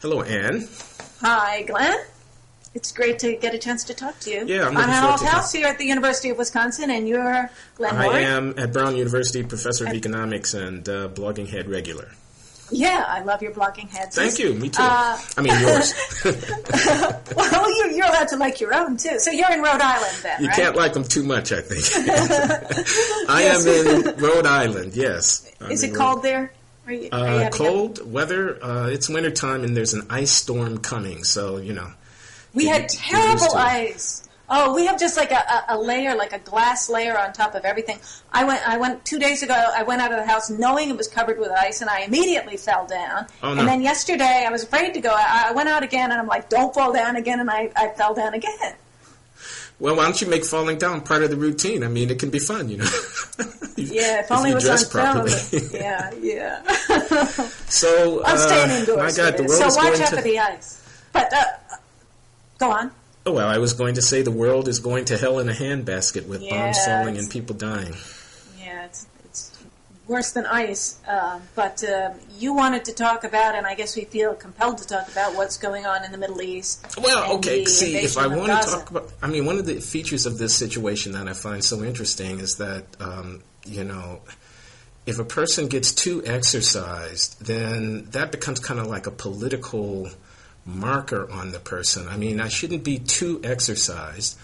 Hello, Anne. Hi, Glenn. It's great to get a chance to talk to you. Yeah, I'm looking forward to Althouse here at the University of Wisconsin, and you're Glenn I Loury. am at Brown University, professor of economics and blogging head regular. Yeah, I love your blogging heads. Thank you. Me too. I mean, yours. Well, you're allowed to like your own, too. So you're in Rhode Island, then, You right? can't like them too much, I think. I am in Rhode Island, yes. Is it cold there? Are you cold weather. It's wintertime, and there's an ice storm coming, so, you know. We had terrible ice. Oh, we have just like a layer, like a glass layer on top of everything. I went 2 days ago, I went out of the house knowing it was covered with ice, and I immediately fell down. Oh, no. And then yesterday, I was afraid to go. I went out again, and I'm like, don't fall down again, and I fell down again. Well, why don't you make falling down part of the routine? I mean, it can be fun, you know. Yeah, if only it was on film. Yeah. So, I'm staying indoors. My God, the world so is watch going out to... for the ice. But, go on. Oh, well, I was going to say the world is going to hell in a handbasket with bombs falling and people dying. Yeah, it's worse than ice. But you wanted to talk about, and I guess we feel compelled to talk about, what's going on in the Middle East. Well, okay, see, if I want Gaza. to talk about... I mean, one of the features of this situation that I find so interesting is that, you know, if a person gets too exercised, then that becomes kind of like a political marker on the person. I mean, I shouldn't be too exercised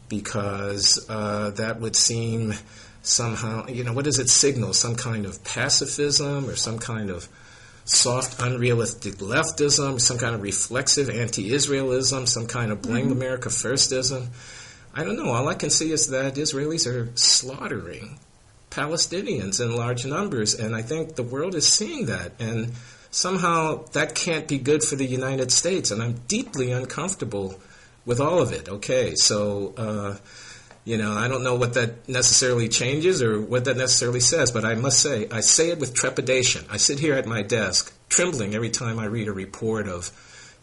because that would seem somehow, you know, what does it signal? Some kind of pacifism or some kind of soft, unrealistic leftism, some kind of reflexive anti-Israelism, some kind of blame America firstism. I don't know. All I can see is that Israelis are slaughtering Palestinians in large numbers, and I think the world is seeing that, and somehow that can't be good for the United States, and I'm deeply uncomfortable with all of it. Okay, so, you know, I don't know what that necessarily changes or what that necessarily says, but I must say, I say it with trepidation. I sit here at my desk, trembling every time I read a report of,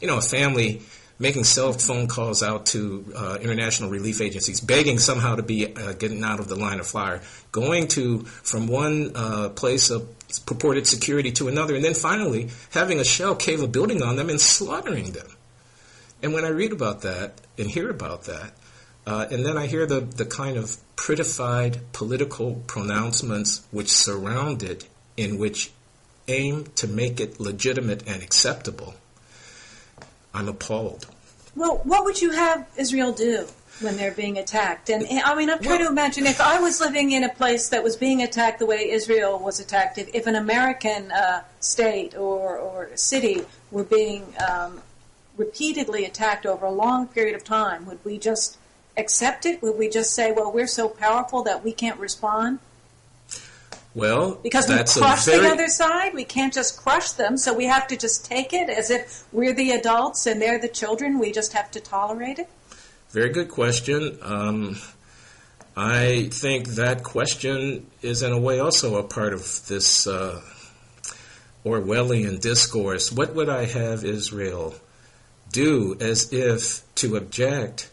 you know, a family making cell phone calls out to international relief agencies, begging somehow to be getting out of the line of fire, going from one place of purported security to another, and then finally having a shell cave a building on them and slaughtering them. And when I read about that and hear about that, and then I hear the kind of prettified political pronouncements which surround it, in which aim to make it legitimate and acceptable, I'm appalled. Well, what would you have Israel do when they're being attacked? And I mean, I'm trying to imagine if I was living in a place that was being attacked the way Israel was attacked, if an American state or city were being repeatedly attacked over a long period of time, would we just accept it? Would we just say, well, we're so powerful that we can't respond? Well, because we crush the other side, we can't just crush them, so we have to just take it as if we're the adults and they're the children. We just have to tolerate it? Very good question. I think that question is in a way also a part of this Orwellian discourse. What would I have Israel do, as if to object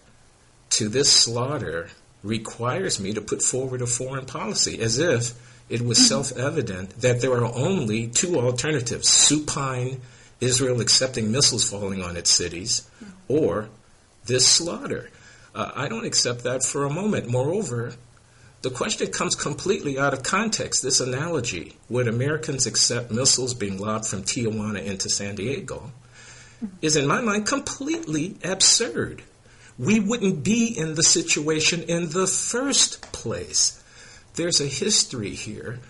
to this slaughter requires me to put forward a foreign policy, as if it was self-evident that there are only two alternatives: supine Israel accepting missiles falling on its cities, or this slaughter. I don't accept that for a moment. Moreover, the question comes completely out of context. This analogy, would Americans accept missiles being lobbed from Tijuana into San Diego, is in my mind completely absurd. We wouldn't be in the situation in the first place. There's a history here.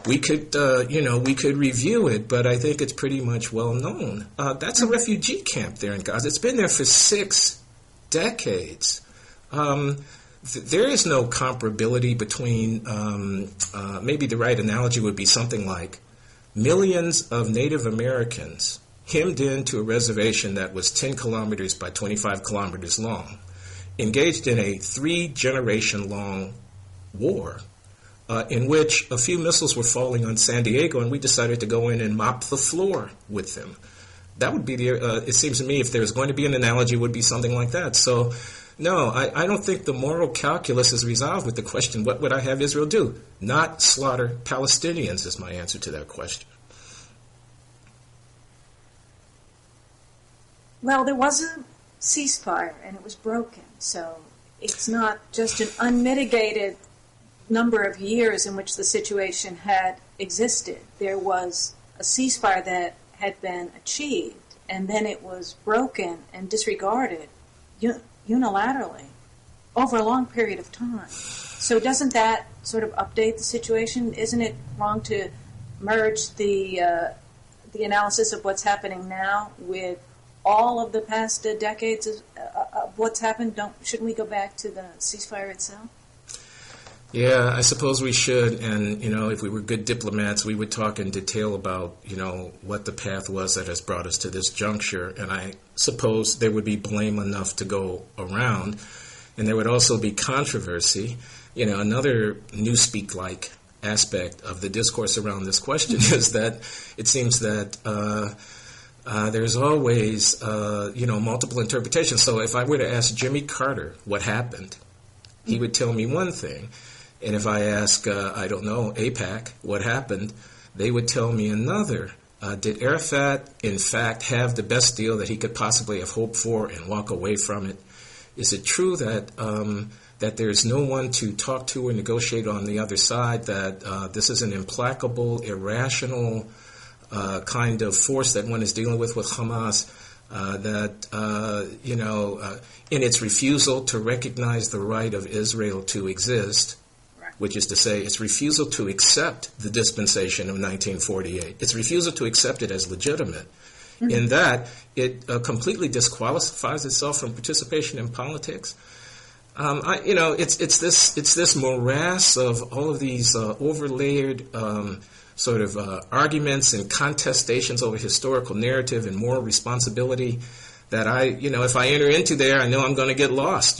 We could, we could review it, but I think it's pretty much well known. That's a refugee camp there in Gaza. It's been there for 6 decades. There is no comparability between, maybe the right analogy would be something like millions of Native Americans hemmed into a reservation that was 10 kilometers by 25 kilometers long, engaged in a 3-generation-long war in which a few missiles were falling on San Diego, and we decided to go in and mop the floor with them. That would be it seems to me, if there's going to be an analogy, it would be something like that. So, no, I don't think the moral calculus is resolved with the question, what would I have Israel do? Not slaughter Palestinians is my answer to that question. Well, there was a ceasefire, and it was broken. So it's not just an unmitigated number of years in which the situation had existed. There was a ceasefire that had been achieved, and then it was broken and disregarded unilaterally over a long period of time. So doesn't that sort of update the situation? Isn't it wrong to merge the analysis of what's happening now with all of the past decades of what's happened? Shouldn't we go back to the ceasefire itself? Yeah, I suppose we should. And, if we were good diplomats, we would talk in detail about, what the path was that has brought us to this juncture. And I suppose there would be blame enough to go around. And there would also be controversy. Another Newspeak-like aspect of the discourse around this question is that it seems that there's always, multiple interpretations. So if I were to ask Jimmy Carter what happened, he would tell me one thing. And if I ask, AIPAC what happened, they would tell me another. Did Arafat, in fact, have the best deal that he could possibly have hoped for and walk away from it? Is it true that that there's no one to talk to or negotiate on the other side, that this is an implacable, irrational kind of force that one is dealing with Hamas, in its refusal to recognize the right of Israel to exist, which is to say its refusal to accept the dispensation of 1948, its refusal to accept it as legitimate, in that it completely disqualifies itself from participation in politics. It's this morass of all of these overlayered arguments and contestations over historical narrative and moral responsibility that if I enter into there, I know I'm going to get lost.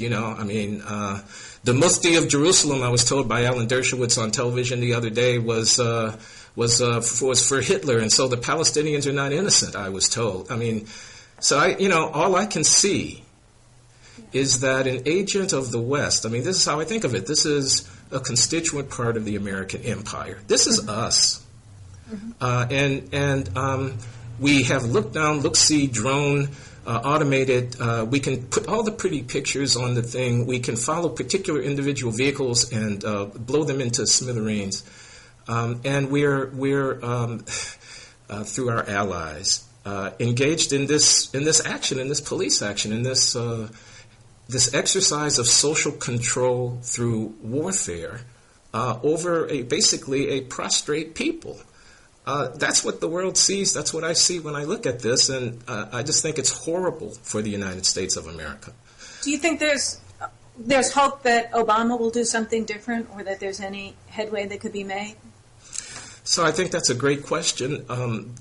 The Mufti of Jerusalem, I was told by Alan Dershowitz on television the other day, was for Hitler, and so the Palestinians are not innocent, I was told. All I can see is that an agent of the West, this is how I think of it. This is a constituent part of the American empire. This is us. And we have look-down, look-see, drone, automated. We can put all the pretty pictures on the thing. We can follow particular individual vehicles and blow them into smithereens. And we're through our allies engaged in this action, in this police action, in this exercise of social control through warfare over basically a prostrate people. That's what the world sees. That's what I see when I look at this, and I just think it's horrible for the United States of America. Do you think there's hope that Obama will do something different, or that there's any headway that could be made? So I think that's a great question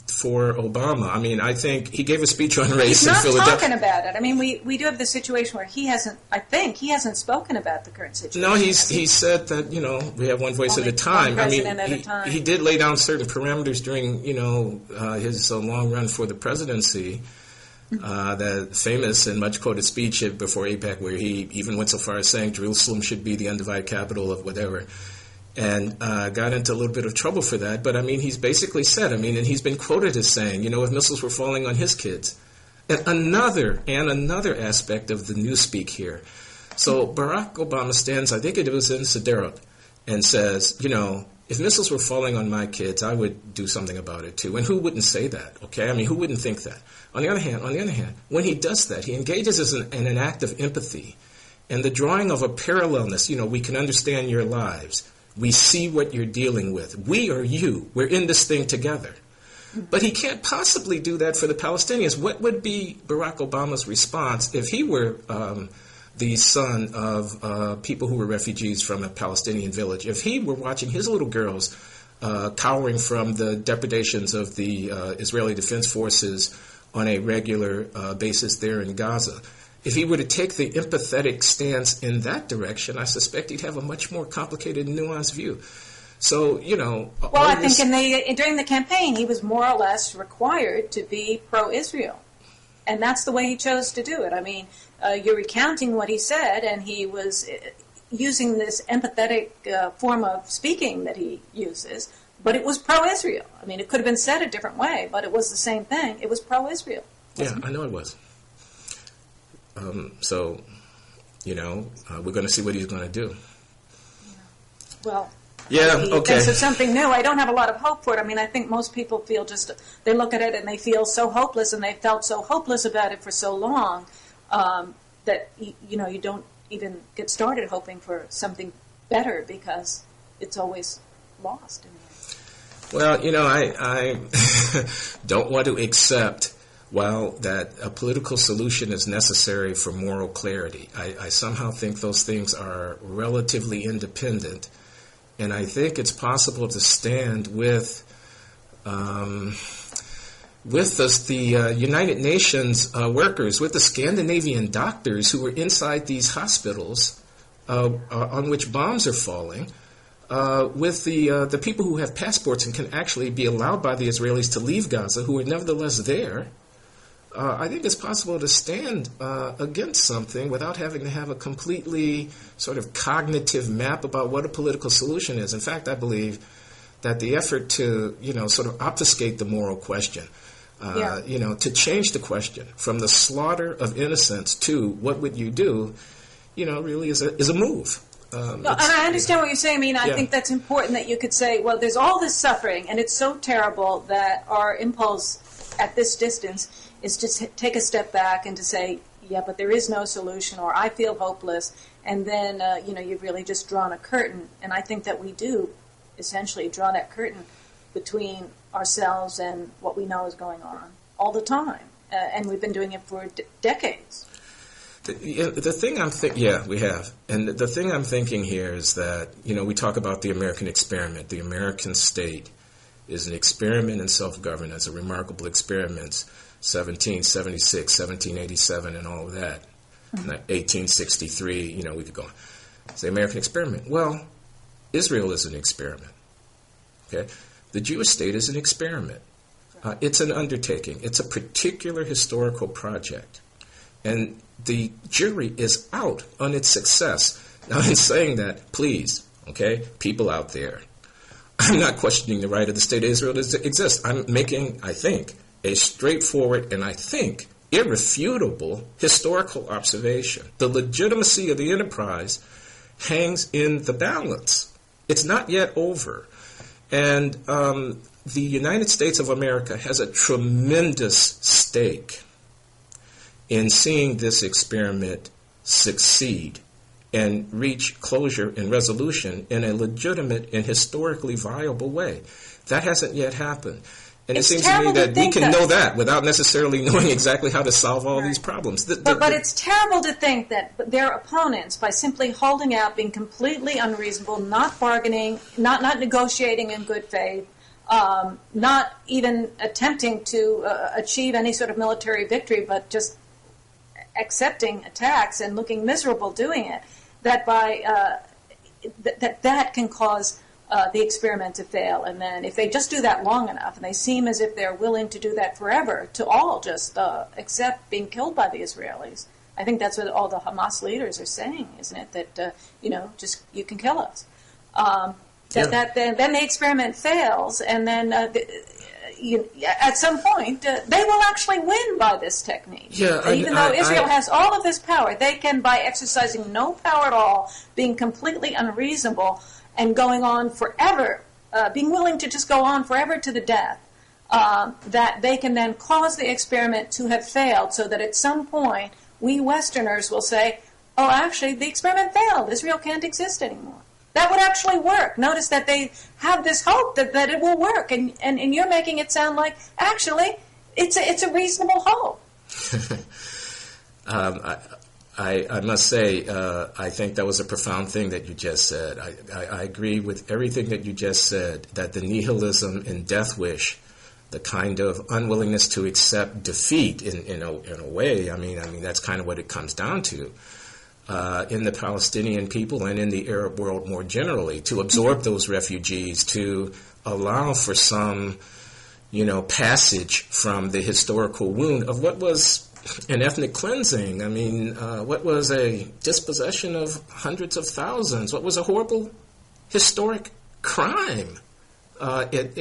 for Obama. I think he gave a speech on race in Philadelphia. He's not talking about it. We do have the situation where he hasn't spoken about the current situation. No, he said that, we have one voice at a time. He did lay down certain parameters during, his long run for the presidency. That famous and much quoted speech before AIPAC, where he even went so far as saying Jerusalem should be the undivided capital of whatever. And got into a little bit of trouble for that. But, he's basically said, and he's been quoted as saying, if missiles were falling on his kids. And another aspect of the newspeak here. So Barack Obama stands, I think it was in Sderot, and says, if missiles were falling on my kids, I would do something about it too. And who wouldn't say that, okay? Who wouldn't think that? On the other hand, when he does that, he engages in an act of empathy and the drawing of a parallelness. We can understand your lives. We see what you're dealing with. We are you. We're in this thing together. But he can't possibly do that for the Palestinians. What would be Barack Obama's response if he were the son of people who were refugees from a Palestinian village? If he were watching his little girls cowering from the depredations of the Israeli Defense Forces on a regular basis there in Gaza, if he were to take the empathetic stance in that direction, I suspect he'd have a much more complicated and nuanced view. So, Well, I think during the campaign, he was more or less required to be pro-Israel. And that's the way he chose to do it. You're recounting what he said, and he was using this empathetic form of speaking that he uses, but it was pro-Israel. It could have been said a different way, but it was the same thing. It was pro-Israel. Yeah, I know it was. So, we're going to see what he's going to do. Well, yeah, okay. This is something new. I don't have a lot of hope for it. I mean, I think most people feel they look at it and they feel so hopeless, and they felt so hopeless about it for so long that, you don't even get started hoping for something better because it's always lost in the end. Well, I don't want to accept, that a political solution is necessary for moral clarity. I somehow think those things are relatively independent. And I think it's possible to stand with the United Nations workers, with the Scandinavian doctors who were inside these hospitals on which bombs are falling, with the people who have passports and can actually be allowed by the Israelis to leave Gaza, who are nevertheless there. I think it's possible to stand against something without having to have a completely sort of cognitive map about what a political solution is. In fact, I believe that the effort to, sort of obfuscate the moral question, to change the question from the slaughter of innocents to what would you do, really is a move. And I understand what you're saying. I mean, I think that's important that you could say, well, there's all this suffering, and it's so terrible that our impulse at this distance is to take a step back and to say, yeah, but there is no solution, or I feel hopeless, and then, you've really just drawn a curtain. And I think that we do essentially draw that curtain between ourselves and what we know is going on all the time. And we've been doing it for decades. The thing we have. And the thing I'm thinking here is that, we talk about the American experiment. The American state is an experiment in self-governance, a remarkable experiment. 1776, 1787, and all of that. 1863, we could go on. It's the American experiment. Well, Israel is an experiment. Okay, the Jewish state is an experiment. It's an undertaking. It's a particular historical project, and the jury is out on its success. Now, in saying that, please, people out there, I'm not questioning the right of the state of Israel to exist. I'm making, I think, a straightforward and, I think, irrefutable historical observation. The legitimacy of the enterprise hangs in the balance. It's not yet over. And the United States of America has a tremendous stake in seeing this experiment succeed and reach closure and resolution in a legitimate and historically viable way. That hasn't yet happened. And it seems to me that we can know that without necessarily knowing exactly how to solve all these problems. But it's terrible to think that their opponents, by simply holding out, being completely unreasonable, not bargaining, not negotiating in good faith, not even attempting to achieve any sort of military victory, but just accepting attacks and looking miserable doing it, that that can cause the experiment to fail. And then if they just do that long enough, and they seem as if they're willing to do that forever, to all just accept being killed by the Israelis. I think that's what all the Hamas leaders are saying, isn't it? That, just you can kill us. Then the experiment fails, and then at some point they will actually win by this technique. Even though Israel has all of this power, they can, by exercising no power at all, being completely unreasonable, and going on forever, being willing to just go on forever to the death, that they can then cause the experiment to have failed, so that at some point we Westerners will say, oh, actually, the experiment failed. Israel can't exist anymore. That would actually work. Notice that they have this hope that it will work, and you're making it sound like, actually, it's a reasonable hope. I must say, I think that was a profound thing that you just said. I agree with everything that you just said, that the nihilism and death wish, the kind of unwillingness to accept defeat in a way, I mean, that's kind of what it comes down to, in the Palestinian people and in the Arab world more generally, to absorb those refugees, to allow for some, passage from the historical wound of what was an ethnic cleansing. I mean, what was a dispossession of hundreds of thousands? What was a horrible historic crime? Again,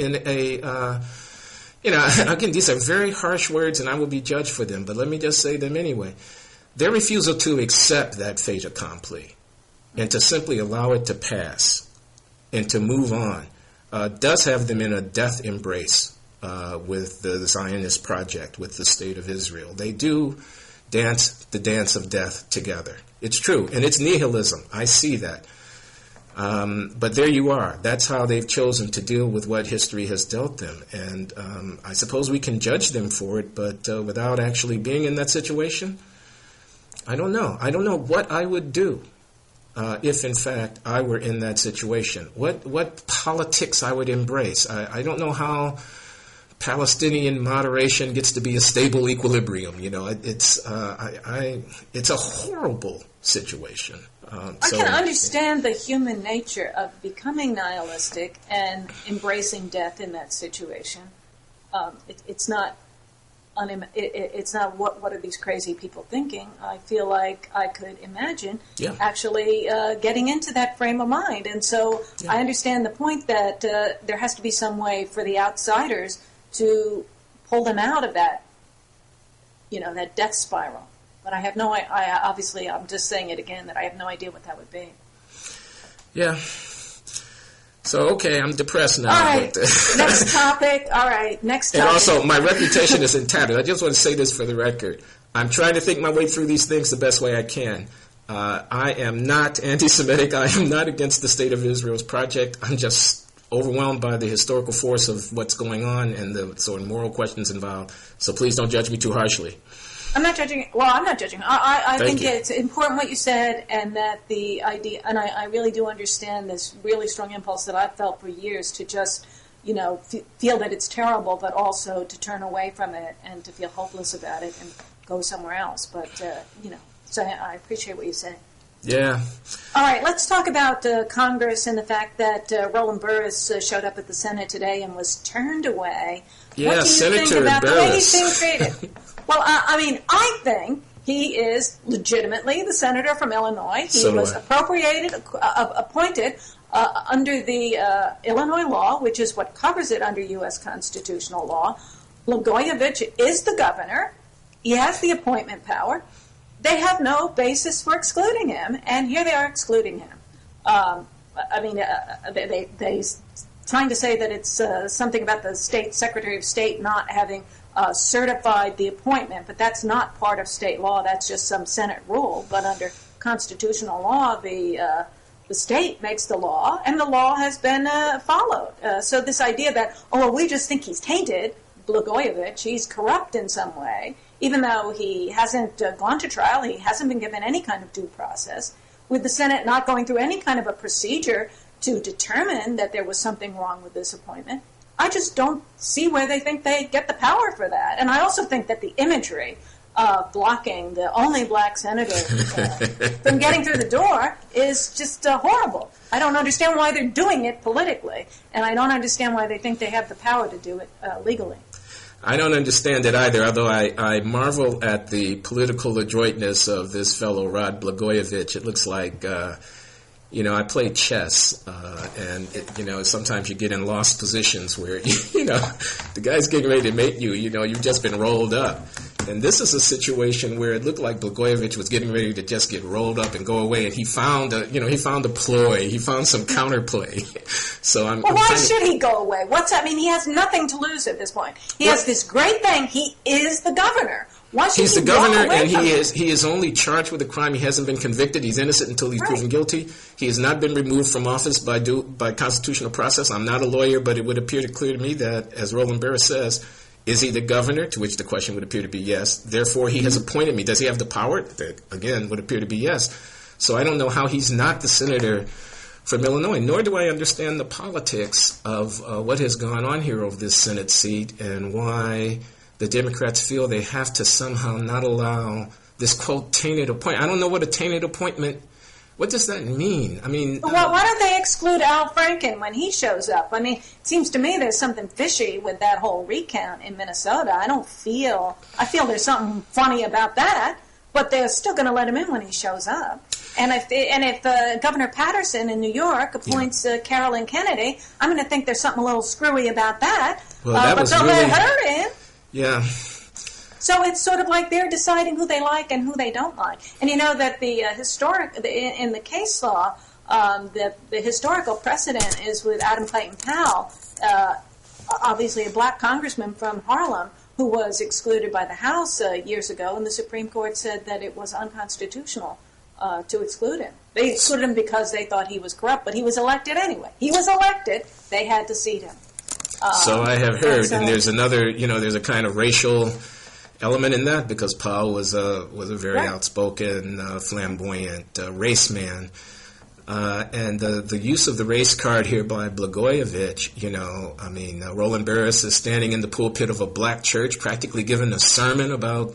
these are very harsh words, and I will be judged for them, but let me just say them anyway. their refusal to accept that fait accompli and to simply allow it to pass and to move on does have them in a death embrace with the Zionist project, with the State of Israel. They do dance the dance of death together. It's true, and it's nihilism. I see that. But there you are. That's how they've chosen to deal with what history has dealt them. And I suppose we can judge them for it, but without actually being in that situation, I don't know. I don't know what I would do if, in fact, I were in that situation. What politics I would embrace. I don't know how Palestinian moderation gets to be a stable equilibrium. You know, it's a horrible situation. I can understand the human nature of becoming nihilistic and embracing death in that situation. It's not what are these crazy people thinking. I feel like I could imagine actually getting into that frame of mind. And so I understand the point that there has to be some way for the outsiders to pull them out of that, that death spiral. But I have obviously, I'm just saying it again, that I have no idea what that would be. Yeah. So, okay, I'm depressed now. All right, next topic. All right, next topic. And also, my reputation is in tatters. I just want to say this for the record. I'm trying to think my way through these things the best way I can. I am not anti-Semitic. I am not against the State of Israel's project. I'm just overwhelmed by the historical force of what's going on and the sort of moral questions involved. So please don't judge me too harshly. I'm not judging. Well, I'm not judging. I think it's important what you said, and that the idea, and I really do understand this really strong impulse that I've felt for years to just, feel that it's terrible, but also to turn away from it and to feel hopeless about it and go somewhere else. But, so I appreciate what you say. Yeah. All right, let's talk about Congress and the fact that Roland Burris showed up at the Senate today and was turned away. Yeah, what do you Senator think about Burris. the way he's being treated? Well, I think he is legitimately the senator from Illinois. He was appointed under the Illinois law, which is what covers it under U.S. constitutional law. Blagojevich is the governor. He has the appointment power. They have no basis for excluding him, and here they are excluding him. They trying to say that it's something about the state Secretary of State not having certified the appointment, but that's not part of state law. That's just some Senate rule. But under constitutional law, the state makes the law, and the law has been followed. So this idea that, we just think he's tainted, Blagojevich, he's corrupt in some way, even though he hasn't gone to trial, he hasn't been given any kind of due process, with the Senate not going through any kind of a procedure to determine that there was something wrong with this appointment. I just don't see where they think they get the power for that. And I also think that the imagery of blocking the only black senator from getting through the door is just horrible. I don't understand why they're doing it politically, and I don't understand why they think they have the power to do it legally. I don't understand it either, although I marvel at the political adroitness of this fellow, Rod Blagojevich. It looks like, I play chess, and sometimes you get in lost positions where, the guy's getting ready to mate you, you've just been rolled up. And this is a situation where it looked like Blagojevich was getting ready to just get rolled up and go away, and he found a ploy, he found some counterplay. So why should he go away? He has nothing to lose at this point. He has this great thing. He is the governor. Why should He's the governor, and he is only charged with a crime. He hasn't been convicted. He's innocent until he's proven guilty. He has not been removed from office by constitutional process. I'm not a lawyer, but it would appear clear to me that, as Roland Burris says, is he the governor? To which the question would appear to be yes. Therefore, he has appointed me. Does he have the power? That, again, would appear to be yes. So I don't know how he's not the senator from Illinois, nor do I understand the politics of what has gone on here over this Senate seat and why the Democrats feel they have to somehow not allow this, quote, tainted appointment. I don't know what a tainted appointment, what does that mean? Well, why don't they exclude Al Franken when he shows up? It seems to me there's something fishy with that whole recount in Minnesota. I feel there's something funny about that, but they're still going to let him in when he shows up. And if Governor Patterson in New York appoints Carolyn Kennedy, I'm going to think there's something a little screwy about that. Well, that but was they'll really, let her in. Yeah. So it's sort of like they're deciding who they like and who they don't like. And you know that in the case law, the historical precedent is with Adam Clayton Powell, obviously a black congressman from Harlem, who was excluded by the House years ago, and the Supreme Court said that it was unconstitutional to exclude him. They excluded him because they thought he was corrupt, but he was elected anyway. He was elected. They had to seat him. So I have heard, and there's another, there's a kind of racial element in that, because Powell was a very outspoken, flamboyant race man. And the use of the race card here by Blagojevich, Roland Burris is standing in the pulpit of a black church, practically giving a sermon about,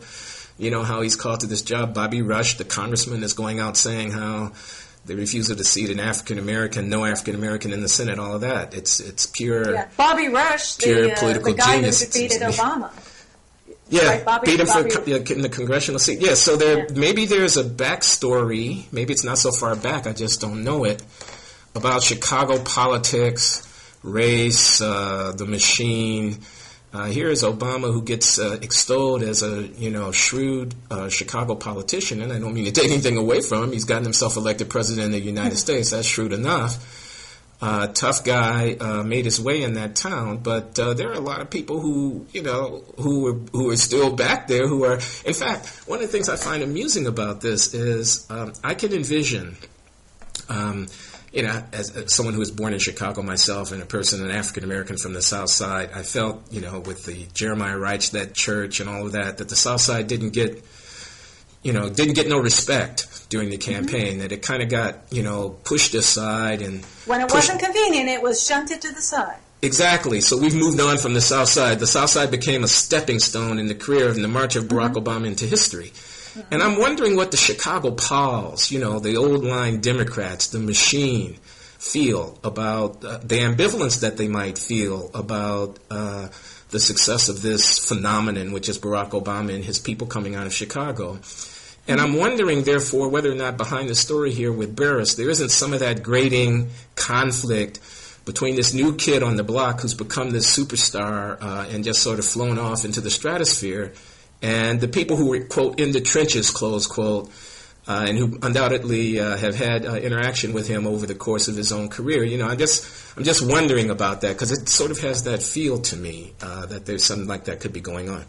how he's called to this job. Bobby Rush, the congressman, is going out saying how the refusal to seat an African-American, no African-American in the Senate, all of that. It's pure... Yeah. Bobby Rush, pure political the guy genius, who defeated Obama. Yeah, right, beat him in the congressional seat. Yeah, so maybe there's a backstory, maybe it's not so far back, I just don't know it, about Chicago politics, race, the machine. Here is Obama, who gets extolled as a shrewd Chicago politician, and I don't mean to take anything away from him. He's gotten himself elected president of the United States. That's shrewd enough. Tough guy, made his way in that town, but there are a lot of people who are still back there who are. In fact, one of the things I find amusing about this is I can envision. As someone who was born in Chicago myself and an African American from the South Side, I felt, with the Jeremiah Reichstadt Church and all of that the South Side didn't get no respect during the campaign, that it kind of got, pushed aside. And when it wasn't convenient, it was shunted to the side. Exactly. So we've moved on from the South Side. The South Side became a stepping stone in the career and the march of Barack Obama into history. And I'm wondering what the Chicago Pauls, the old line Democrats, the machine, feel about the ambivalence that they might feel about the success of this phenomenon, which is Barack Obama and his people coming out of Chicago. And I'm wondering, therefore, whether or not behind the story here with Burris, there isn't some of that grating conflict between this new kid on the block who's become this superstar and just sort of flown off into the stratosphere, and the people who were, quote, in the trenches, close quote, and who undoubtedly have had interaction with him over the course of his own career. I'm just wondering about that, because it sort of has that feel to me that there's something like that could be going on.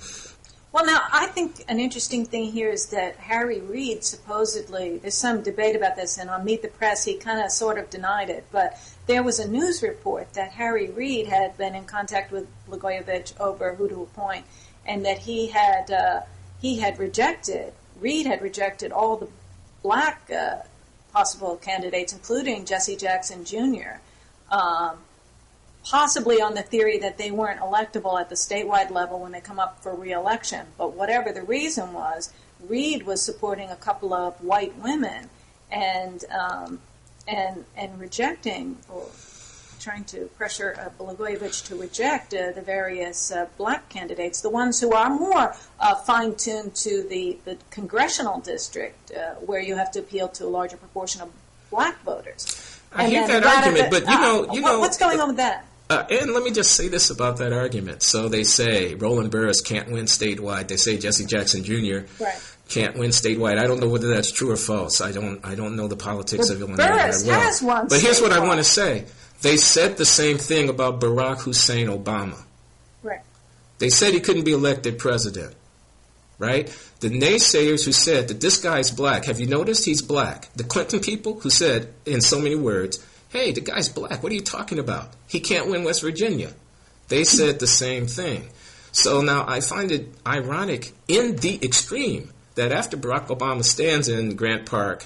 Well, now, I think an interesting thing here is that Harry Reid supposedly, there's some debate about this, and on Meet the Press he kind of sort of denied it, but there was a news report that Harry Reid had been in contact with Blagojevich over who to appoint, and that Reid had rejected all the black possible candidates, including Jesse Jackson Jr., possibly on the theory that they weren't electable at the statewide level when they come up for re-election. But whatever the reason was, Reid was supporting a couple of white women and rejecting, or trying to pressure Blagojevich to reject the various black candidates, the ones who are more fine-tuned to the congressional district, where you have to appeal to a larger proportion of black voters. I hear that argument, but what's going on with that? And let me just say this about that argument. So they say Roland Burris can't win statewide. They say Jesse Jackson Jr. Can't win statewide. I don't know whether that's true or false. I don't know the politics of Illinois Burris very well. Has one. But here's what I want to say. They said the same thing about Barack Hussein Obama. Right. They said he couldn't be elected president. Right? The naysayers who said that this guy's black, have you noticed he's black? The Clinton people who said, in so many words, hey, the guy's black, what are you talking about? He can't win West Virginia. They said the same thing. So now I find it ironic in the extreme that after Barack Obama stands in Grant Park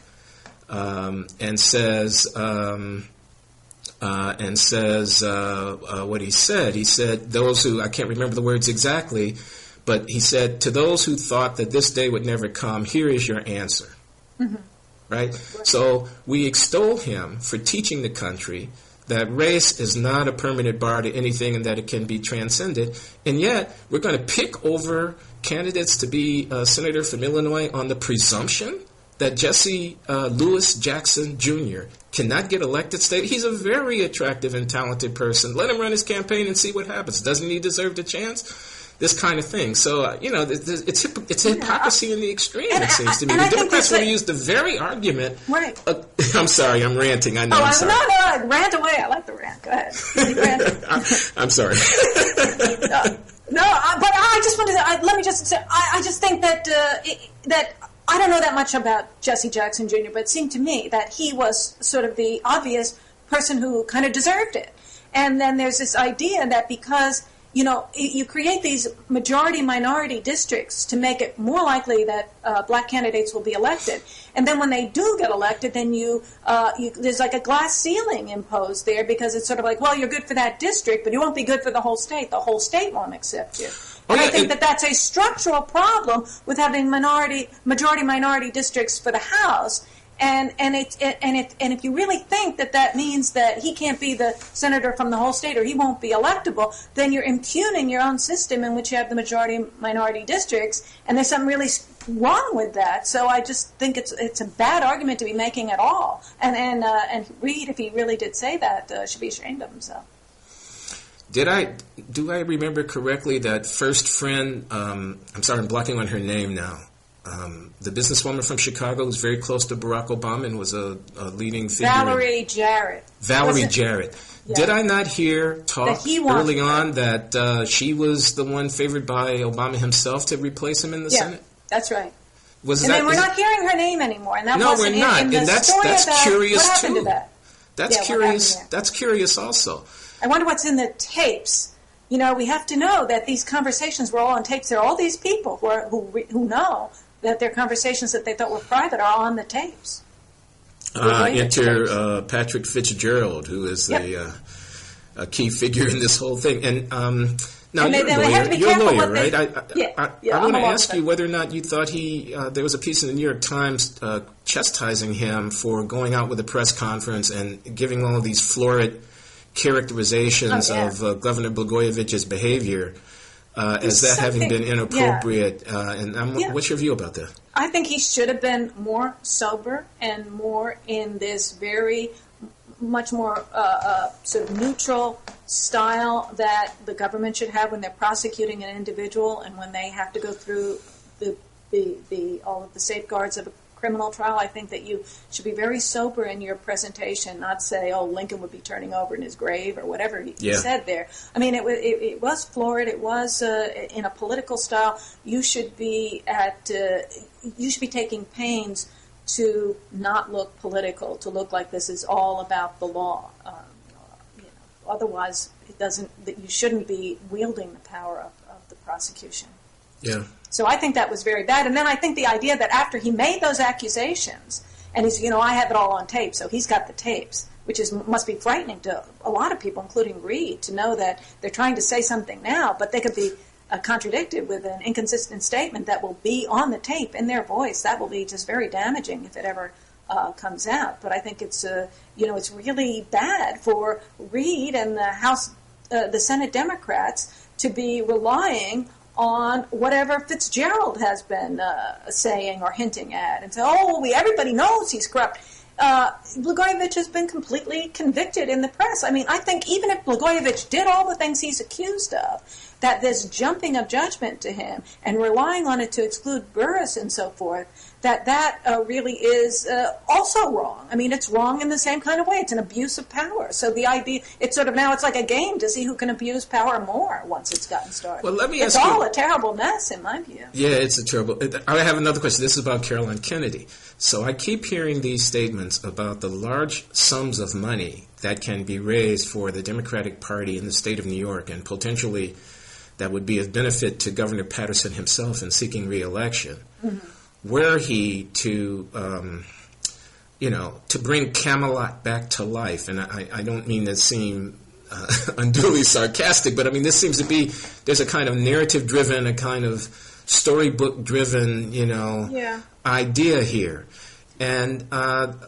and says what he said those who, I can't remember the words exactly, but he said, to those who thought that this day would never come, here is your answer. Mm-hmm. Right? So we extol him for teaching the country that race is not a permanent bar to anything and that it can be transcended. And yet we're going to pick over candidates to be senator from Illinois on the presumption that Jesse Lewis Jackson Jr. cannot get elected state. He's a very attractive and talented person. Let him run his campaign and see what happens. Doesn't he deserve the chance? this kind of thing. So, it's hypocrisy in the extreme, it seems to me. And the I think Democrats want to use the very argument. Right. I'm sorry, I'm ranting. I know. I'm sorry. No, rant away. I like the rant. Go ahead. Keep ranting. I'm sorry. But I just wanted to. Let me just say. I just think that that I don't know that much about Jesse Jackson Jr., but it seemed to me that he was sort of the obvious person who kind of deserved it. And then there's this idea that because you create these majority-minority districts to make it more likely that black candidates will be elected. And then when they do get elected, then there's like a glass ceiling imposed there because it's sort of like, well, you're good for that district, but you won't be good for the whole state. The whole state won't accept you. And I think that's a structural problem with having majority-minority districts for the House. And if you really think that means that he can't be the senator from the whole state or he won't be electable, then you're impugning your own system in which you have the majority-minority districts, and there's something really wrong with that. So I just think it's a bad argument to be making at all. And Reid, if he really did say that, should be ashamed of himself. Do I remember correctly that first friend? I'm sorry, I'm blocking on her name now. The businesswoman from Chicago who's very close to Barack Obama and was a leading figure. Valerie Jarrett. Yeah. Did I not hear talk early on that she was the one favored by Obama himself to replace him in the Senate? That's right. Then we're not hearing her name anymore. And that no, wasn't we're not. In the and that's curious what happened too. To that? That's curious. That's curious also. I wonder what's in the tapes. We have to know that these conversations were all on tapes. There are all these people who know that their conversations that they thought were private are on the tapes. Enter Patrick Fitzgerald, who is a key figure in this whole thing. And now you're a lawyer, right? I want to ask you whether or not you thought there was a piece in the New York Times chastising him for going out with a press conference and giving all of these florid characterizations of Governor Blagojevich's behavior as that having been inappropriate. What's your view about that? I think he should have been more sober and more in this much more sort of neutral style that the government should have when they're prosecuting an individual and when they have to go through all of the safeguards of a criminal trial. I think that you should be very sober in your presentation, not say, "Oh, Lincoln would be turning over in his grave" or whatever he said there. I mean, it was florid. It was in a political style. You should be taking pains to not look political, to look like this is all about the law. Otherwise, you shouldn't be wielding the power of the prosecution. Yeah. So I think that was very bad. And then I think the idea that after he made those accusations, and he's, I have it all on tape, so he's got the tapes, which must be frightening to a lot of people, including Reid, to know that they're trying to say something now, but they could be contradicted with an inconsistent statement that will be on the tape in their voice. That will be just very damaging if it ever comes out. But I think it's it's really bad for Reid and the Senate Democrats to be relying on whatever Fitzgerald has been saying or hinting at, and say, everybody knows he's corrupt. Blagojevich has been completely convicted in the press. I mean, I think even if Blagojevich did all the things he's accused of, that this jumping of judgment to him and relying on it to exclude Burris and so forth, that really is also wrong. I mean, it's wrong in the same kind of way. It's an abuse of power. So the idea, it's like a game to see who can abuse power more once it's gotten started. Well, let me ask you. It's all a terrible mess, in my view. Yeah, it's a terrible. I have another question. This is about Caroline Kennedy. So I keep hearing these statements about the large sums of money that can be raised for the Democratic Party in the state of New York, and potentially that would be of benefit to Governor Patterson himself in seeking re-election. Mm-hmm. Were he to bring Camelot back to life, and I don't mean to seem unduly sarcastic, but I mean, this seems to be, there's a kind of narrative-driven, a kind of storybook-driven, idea here. And I'm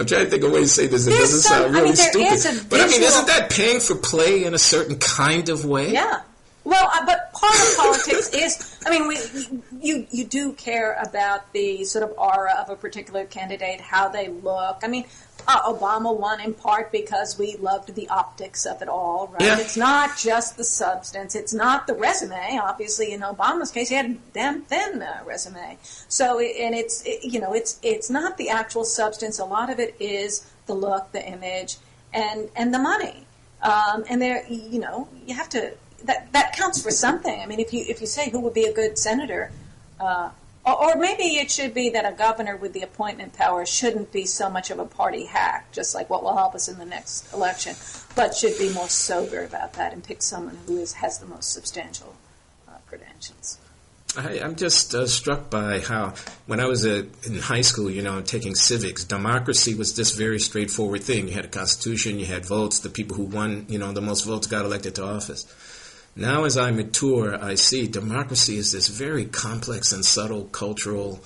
trying to think of a way to say this. It doesn't sound really stupid. But I mean, isn't that paying for play in a certain kind of way? Yeah. Well, but part of politics is, I mean, you do care about the sort of aura of a particular candidate, how they look. I mean, Obama won in part because we loved the optics of it all, right? Yeah. It's not just the substance. It's not the resume. Obviously, in Obama's case, he had a damn thin resume. So, it's not the actual substance. A lot of it is the look, the image, and the money. And there, you have to. That counts for something. I mean, if you say who would be a good senator, or maybe it should be that a governor with the appointment power shouldn't be so much of a party hack, just like what will help us in the next election, but should be more sober about that and pick someone who has the most substantial credentials. I'm just struck by how, when I was in high school, taking civics, democracy was this very straightforward thing. You had a constitution, you had votes, the people who won, the most votes got elected to office. Now, as I mature, I see democracy is this very complex and subtle cultural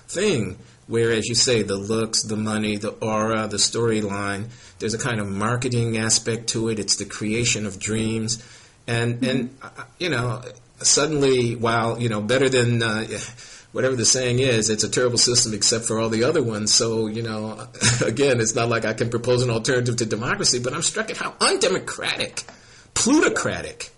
thing where, as you say, the looks, the money, the aura, the storyline, there's a kind of marketing aspect to it. It's the creation of dreams. And suddenly, while, better than whatever the saying is, it's a terrible system except for all the other ones. So, again, it's not like I can propose an alternative to democracy, but I'm struck at how undemocratic, plutocratic,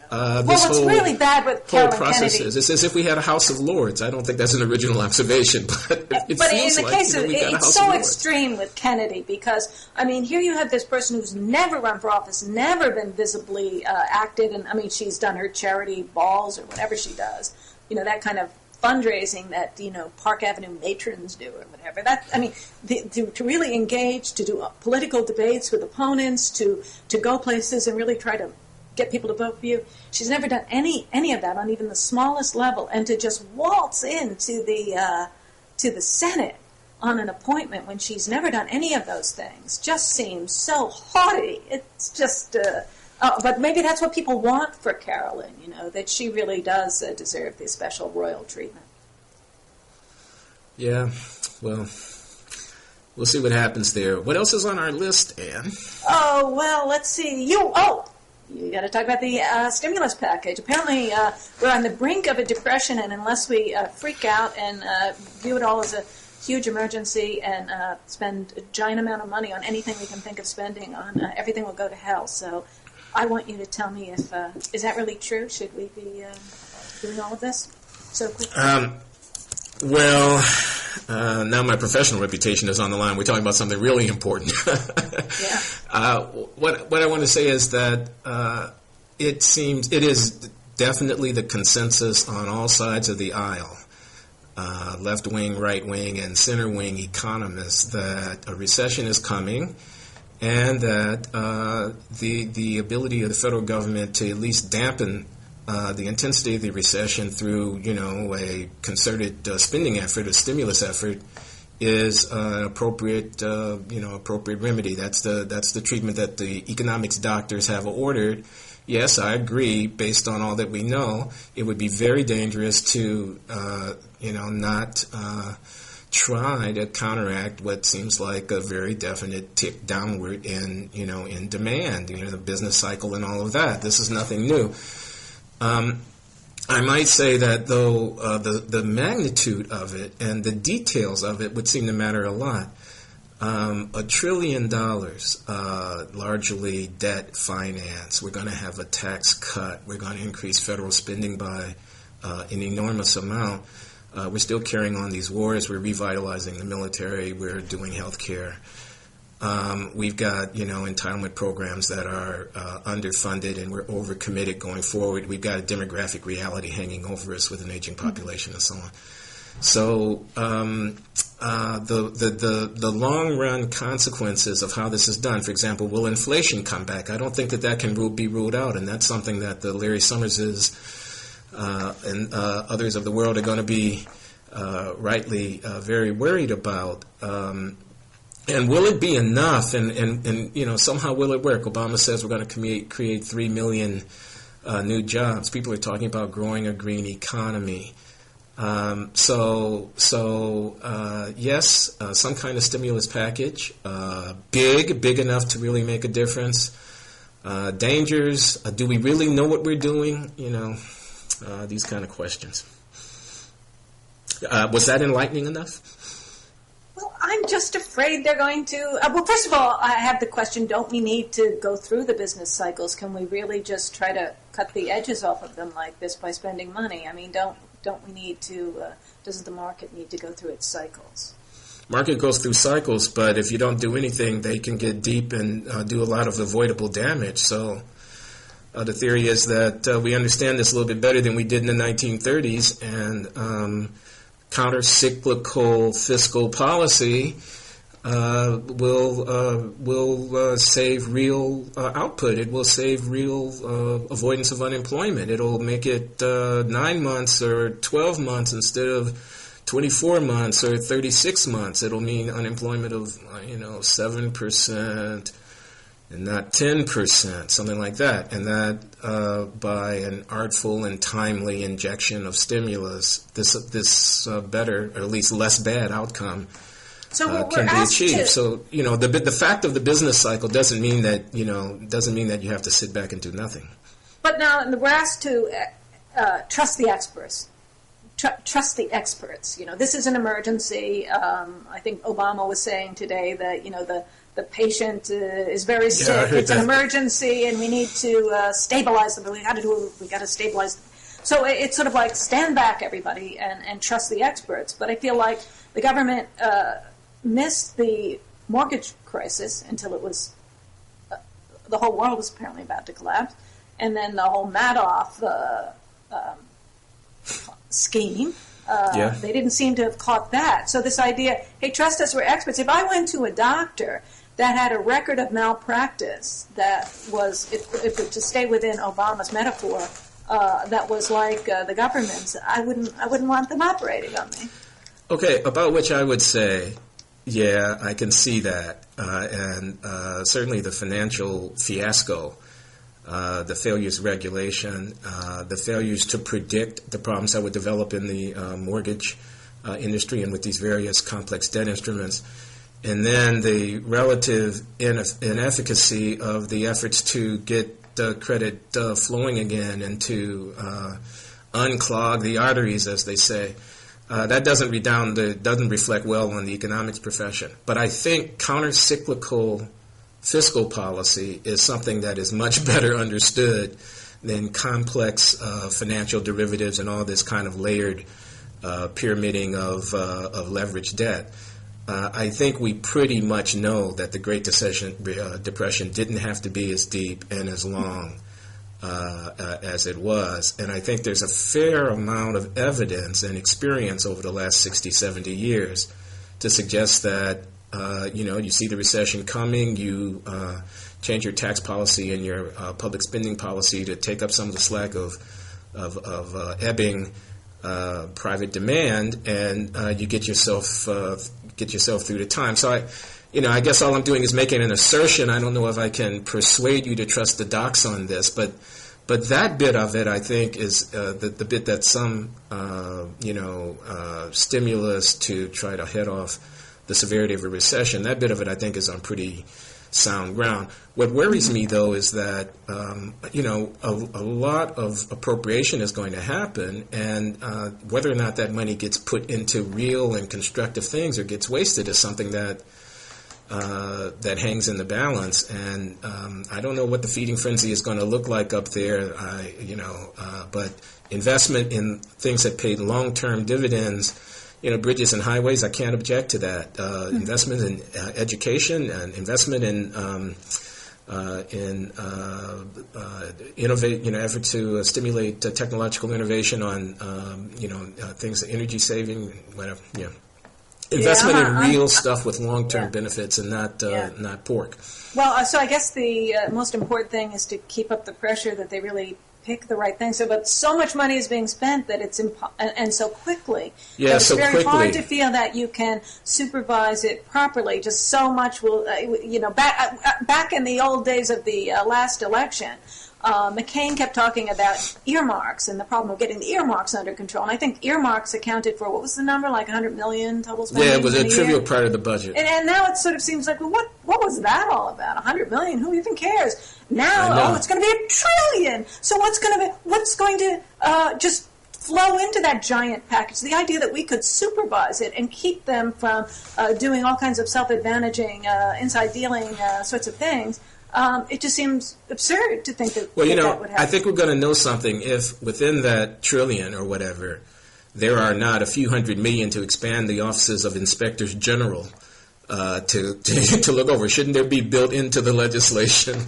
what's really bad with Carolyn process Kennedy. It's as if we had a House of Lords. I don't think that's an original observation, but it but feels in the like case of it's so extreme with Kennedy because, I mean, here you have this person who's never run for office, never been visibly active, and I mean, she's done her charity balls or whatever she does, that kind of fundraising that Park Avenue matrons do or whatever. That, I mean, to really engage, to do political debates with opponents, to go places and really try to get people to vote for you. She's never done any of that on even the smallest level, and to just waltz into the Senate on an appointment when she's never done any of those things just seems so haughty. It's just, but maybe that's what people want for Carolyn. That she really does deserve the special royal treatment. Yeah, well, we'll see what happens there. What else is on our list, Anne? Oh well, let's see. You got to talk about the stimulus package. Apparently, we're on the brink of a depression, and unless we freak out and view it all as a huge emergency and spend a giant amount of money on anything we can think of spending on, everything will go to hell. So I want you to tell me if is that really true? Should we be doing all of this so quickly? Now my professional reputation is on the line. We're talking about something really important. Yeah. What I want to say is that it is definitely the consensus on all sides of the aisle, left wing, right wing, and center wing economists, that a recession is coming, and that the ability of the federal government to at least dampen the intensity of the recession through, a concerted spending effort, a stimulus effort, is an appropriate remedy. That's the treatment that the economics doctors have ordered. Yes, I agree. Based on all that we know, it would be very dangerous to, not try to counteract what seems like a very definite tick downward in demand, the business cycle and all of that. This is nothing new. I might say that, though, the magnitude of it and the details of it would seem to matter a lot. $1 trillion, largely debt finance. We're going to have a tax cut. We're going to increase federal spending by an enormous amount. We're still carrying on these wars. We're revitalizing the military. We're doing health care. We've got, entitlement programs that are underfunded, and we're overcommitted going forward. We've got a demographic reality hanging over us with an aging population and so on. So the long run consequences of how this is done, for example, will inflation come back? I don't think that can be ruled out, and that's something that the Larry Summerses and others of the world are going to be rightly very worried about. And will it be enough? And somehow will it work? Obama says we're going to create 3 million new jobs. People are talking about growing a green economy. Yes, some kind of stimulus package, big enough to really make a difference. Dangers, do we really know what we're doing? These kind of questions. Was that enlightening enough? Well, I'm just afraid they're going to... well, first of all, I have the question, don't we need to go through the business cycles? Can we really just try to cut the edges off of them like this by spending money? I mean, don't we need to... doesn't the market need to go through its cycles? Market goes through cycles, but if you don't do anything, they can get deep and do a lot of avoidable damage. So the theory is that we understand this a little bit better than we did in the 1930s, and counter-cyclical fiscal policy will save real output. It will save real avoidance of unemployment. It'll make it 9 months or 12 months instead of 24 months or 36 months. It'll mean unemployment of 7% and not 10%, something like that. And that by an artful and timely injection of stimulus, this better, or at least less bad outcome can be achieved. So the fact of the business cycle doesn't mean that you have to sit back and do nothing. But now we're asked to trust the experts. Trust the experts. This is an emergency. I think Obama was saying today that the patient is very sick. It's an emergency, and we need to stabilize them. We got to stabilize them. So it's sort of like stand back, everybody, and trust the experts. But I feel like the government missed the mortgage crisis until it was the whole world was apparently about to collapse, and then the whole Madoff scheme. They didn't seem to have caught that. So this idea, hey, trust us, we're experts. If I went to a doctor that had a record of malpractice that was, if to stay within Obama's metaphor, that was like the government's, I wouldn't want them operating on me. Okay, about which I would say, yeah, I can see that. And certainly the financial fiasco, the failures of regulation, the failures to predict the problems that would develop in the mortgage industry and with these various complex debt instruments, and then the relative inefficacy of the efforts to get credit flowing again and to unclog the arteries, as they say. That doesn't reflect well on the economics profession. But I think counter-cyclical fiscal policy is something that is much better understood than complex financial derivatives and all this kind of layered pyramiding of leveraged debt. I think we pretty much know that the Great Depression didn't have to be as deep and as long as it was. And I think there's a fair amount of evidence and experience over the last 60, 70 years to suggest that you see the recession coming, you change your tax policy and your public spending policy to take up some of the slack of ebbing private demand, and you get yourself through the time. So I guess all I'm doing is making an assertion. I don't know if I can persuade you to trust the docs on this, but that bit of it, I think, is the bit that some stimulus to try to head off the severity of a recession. That bit of it, I think, is on pretty sound ground. What worries me, though, is that a lot of appropriation is going to happen, and whether or not that money gets put into real and constructive things or gets wasted is something that hangs in the balance. And I don't know what the feeding frenzy is going to look like up there. But investment in things that pay long-term dividends. Bridges and highways, I can't object to that. Investment in education and investment in effort to stimulate technological innovation on, things, energy saving, whatever. Yeah, investment in real stuff with long-term benefits and not pork. Well, so I guess the most important thing is to keep up the pressure that they really pick the right thing. So, but so much money is being spent that it's and so quickly. Yeah, it's very hard to feel that you can supervise it properly. Just so much will, back in the old days of the last election, McCain kept talking about earmarks and the problem of getting the earmarks under control. And I think earmarks accounted for, what was the number, like 100 million total spending? Yeah, it was a trivial part of the budget. And now it sort of seems like, well, what was that all about? 100 million? Who even cares? Now, it's going to be $1 trillion. So what's going to just flow into that giant package? The idea that we could supervise it and keep them from doing all kinds of self-advantaging, inside dealing sorts of things. It just seems absurd to think that, that would happen. I think we're going to know something if within that trillion or whatever, there are not a few hundred million to expand the offices of inspectors general to look over. Shouldn't there be built into the legislation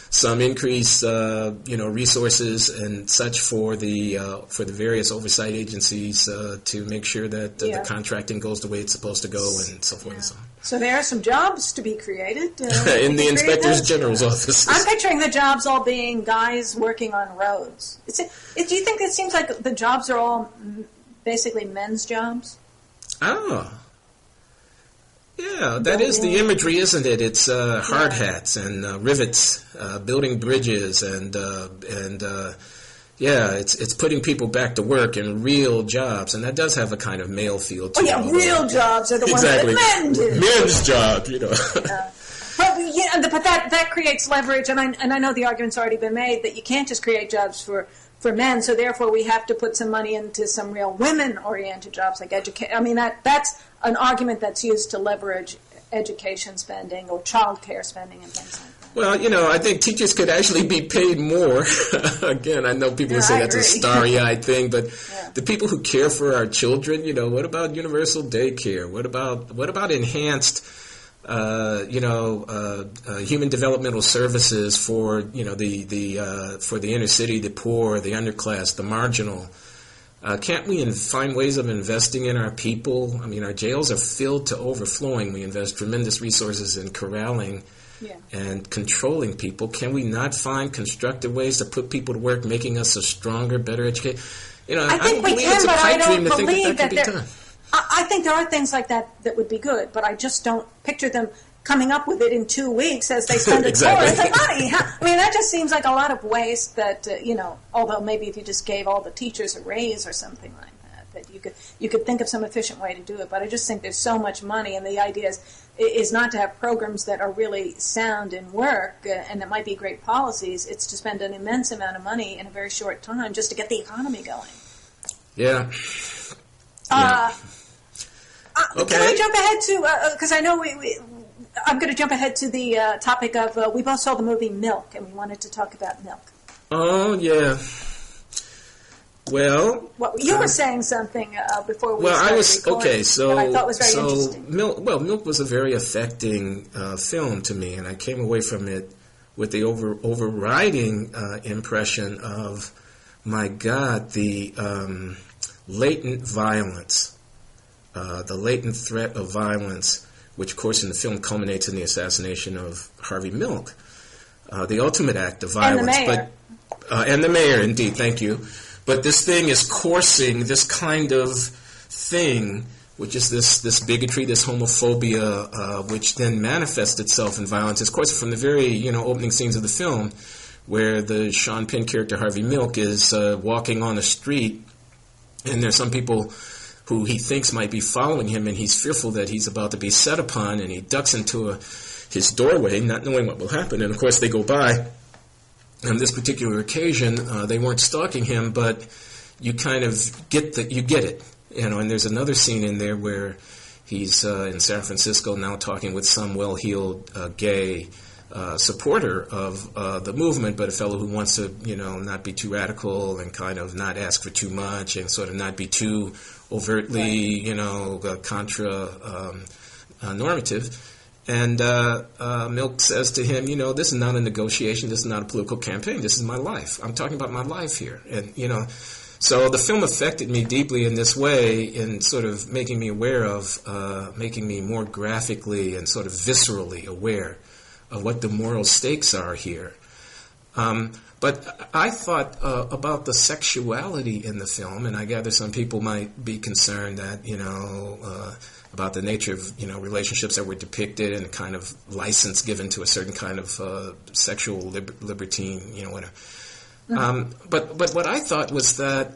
some increase, resources and such for the various oversight agencies to make sure that the contracting goes the way it's supposed to go, and so forth and so on. So there are some jobs to be created in the inspectors general's offices. I'm picturing the jobs all being guys working on roads. Do you think it seems like the jobs are all basically men's jobs? Oh. Yeah, that is the imagery, isn't it? It's hard hats and rivets, building bridges, and it's putting people back to work in real jobs, and that does have a kind of male feel to it. Real jobs are the ones that men do. Men's job, But that creates leverage, and I know the argument's already been made that you can't just create jobs for men, so therefore we have to put some money into some real women-oriented jobs like education. I mean, that's an argument that's used to leverage education spending or child care spending and things like that. Well, I think teachers could actually be paid more. Again, I know people say that's a starry-eyed thing, but the people who care for our children, what about universal daycare? What about enhanced human developmental services for for the inner city, the poor, the underclass, the marginal? Can't we find ways of investing in our people? I mean, our jails are filled to overflowing. We invest tremendous resources in corralling and controlling people. Can we not find constructive ways to put people to work, making us a stronger, better educated? I think we can, but I don't believe that can be done. I think there are things like that would be good, but I just don't picture them coming up with it in 2 weeks as they spend it exactly. for money. I mean, that just seems like a lot of waste that, although maybe if you just gave all the teachers a raise or something like that you could think of some efficient way to do it. But I just think there's so much money, and the idea is not to have programs that are really sound in work and that might be great policies. It's to spend an immense amount of money in a very short time just to get the economy going. Yeah. Okay. Can I jump ahead to, because I know I'm going to jump ahead to the topic of, we both saw the movie Milk, and we wanted to talk about milk. Oh, yeah. Well... you were saying something before we started recording that I thought was very interesting. Milk was a very affecting film to me, and I came away from it with the overriding impression of, my God, the latent violence, the latent threat of violence, which, of course, in the film culminates in the assassination of Harvey Milk, the ultimate act of violence. And the mayor, indeed, thank you. But this thing is coursing this kind of thing, which is this bigotry, this homophobia, which then manifests itself in violence. Of course, from the very opening scenes of the film, where the Sean Penn character Harvey Milk is walking on the street, and there's some people who he thinks might be following him, and he's fearful that he's about to be set upon, and he ducks into his doorway, not knowing what will happen. And of course, they go by. On this particular occasion, they weren't stalking him, but you kind of get it, And there's another scene in there where he's in San Francisco now talking with some well-heeled gay supporter of the movement, but a fellow who wants to, not be too radical and kind of not ask for too much and sort of not be too overtly, contra normative. And Milk says to him, this is not a negotiation, this is not a political campaign, this is my life. I'm talking about my life here. And, so the film affected me deeply in this way, in sort of making me aware of, making me more graphically and sort of viscerally aware of what the moral stakes are here. But I thought about the sexuality in the film, and I gather some people might be concerned that, about the nature of, relationships that were depicted and kind of license given to a certain kind of sexual libertine, whatever. But what I thought was that,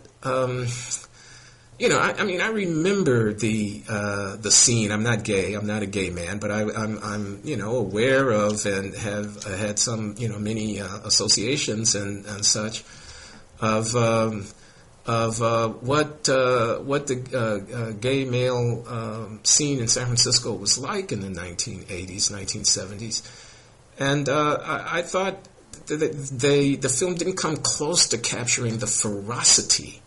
I remember the scene. I'm not gay. I'm not a gay man, but I'm aware of and have had some many associations and such of what the gay male scene in San Francisco was like in the 1980s, 1970s, and I thought the film didn't come close to capturing the ferocity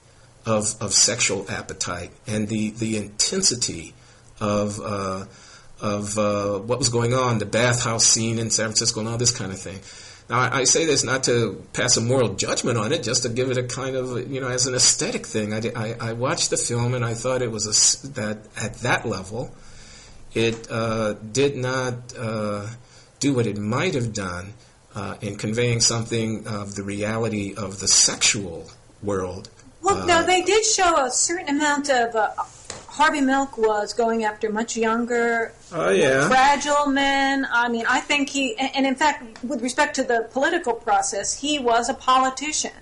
of sexual appetite and the intensity of what was going on, the bathhouse scene in San Francisco and all this kind of thing. Now, I say this not to pass a moral judgment on it, just to give it a kind of, as an aesthetic thing. I watched the film and I thought it was that at that level, it did not do what it might have done in conveying something of the reality of the sexual world. Well, no, they did show a certain amount of Harvey Milk was going after much younger, fragile men. I mean, I think and in fact, with respect to the political process, he was a politician.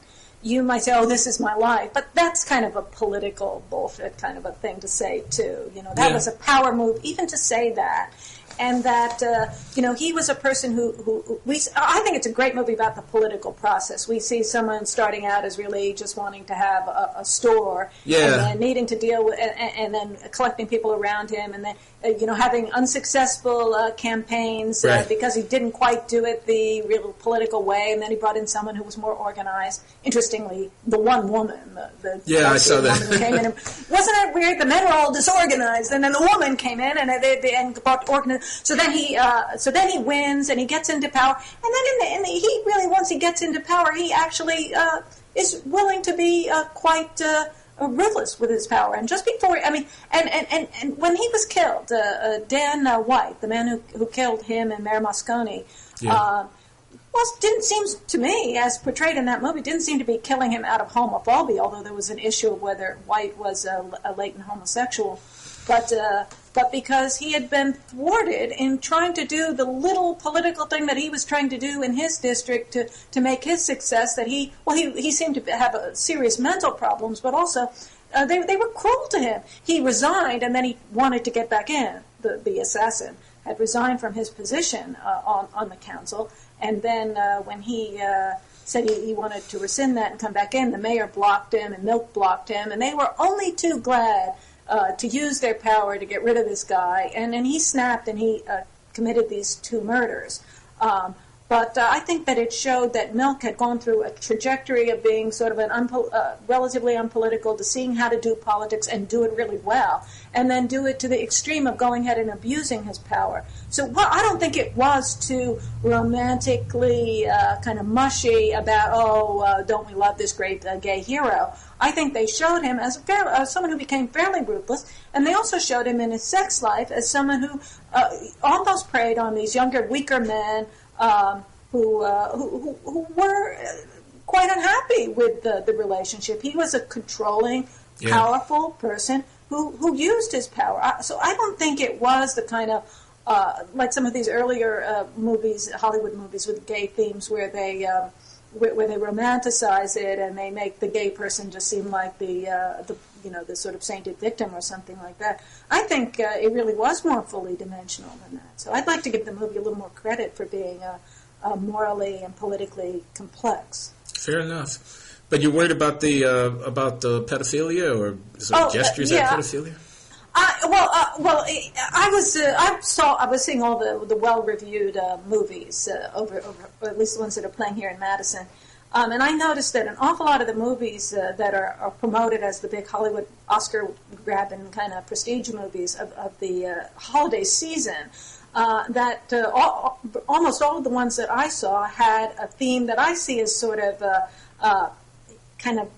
You might say, oh, this is my life, but that's kind of a political bullshit kind of a thing to say, too. That was a power move, even to say that. And that, he was a person I think it's a great movie about the political process. We see someone starting out as really just wanting to have a store, and then needing to deal with, and then collecting people around him, and then, having unsuccessful campaigns because he didn't quite do it the real political way, and then he brought in someone who was more organized. Interestingly, the one woman, I saw that. Came in, wasn't it weird? The men were all disorganized, and then the woman came in and brought organized. So then he wins and he gets into power, and then he really, once he gets into power, he actually is willing to be quite ruthless with his power. And just before, and when he was killed, Dan White, the man who killed him and Mayor Moscone, didn't seem to me, as portrayed in that movie, didn't seem to be killing him out of homophobia, although there was an issue of whether White was a latent homosexual. But because he had been thwarted in trying to do the little political thing that he was trying to do in his district to make his success, that he seemed to have serious mental problems, but also they were cruel to him. He resigned, and then he wanted to get back in. The assassin had resigned from his position on the council, and then when he said he wanted to rescind that and come back in, the mayor blocked him and Milk blocked him, and they were only too glad to use their power to get rid of this guy, and then he snapped and he committed these two murders. But I think that it showed that Milk had gone through a trajectory of being sort of an relatively unpolitical, to seeing how to do politics and do it really well, and then do it to the extreme of going ahead and abusing his power. So I don't think it was too romantically kind of mushy about, don't we love this great gay hero. I think they showed him as someone who became fairly ruthless, and they also showed him in his sex life as someone who almost preyed on these younger, weaker men who were quite unhappy with the relationship. He was a controlling, powerful person who used his power. So I don't think it was the kind of like some of these earlier movies, Hollywood movies with gay themes, where they romanticize it and they make the gay person just seem like the sort of sainted victim or something like that. I think it really was more fully dimensional than that. So I'd like to give the movie a little more credit for being morally and politically complex. Fair enough. But you're worried about the pedophilia or sort of gestures at pedophilia? I was seeing all the well-reviewed movies over, or at least the ones that are playing here in Madison, and I noticed that an awful lot of the movies that are promoted as the big Hollywood Oscar-grabbing kind of prestige movies of the holiday season, that almost all of the ones that I saw had a theme that I see as sort of kind of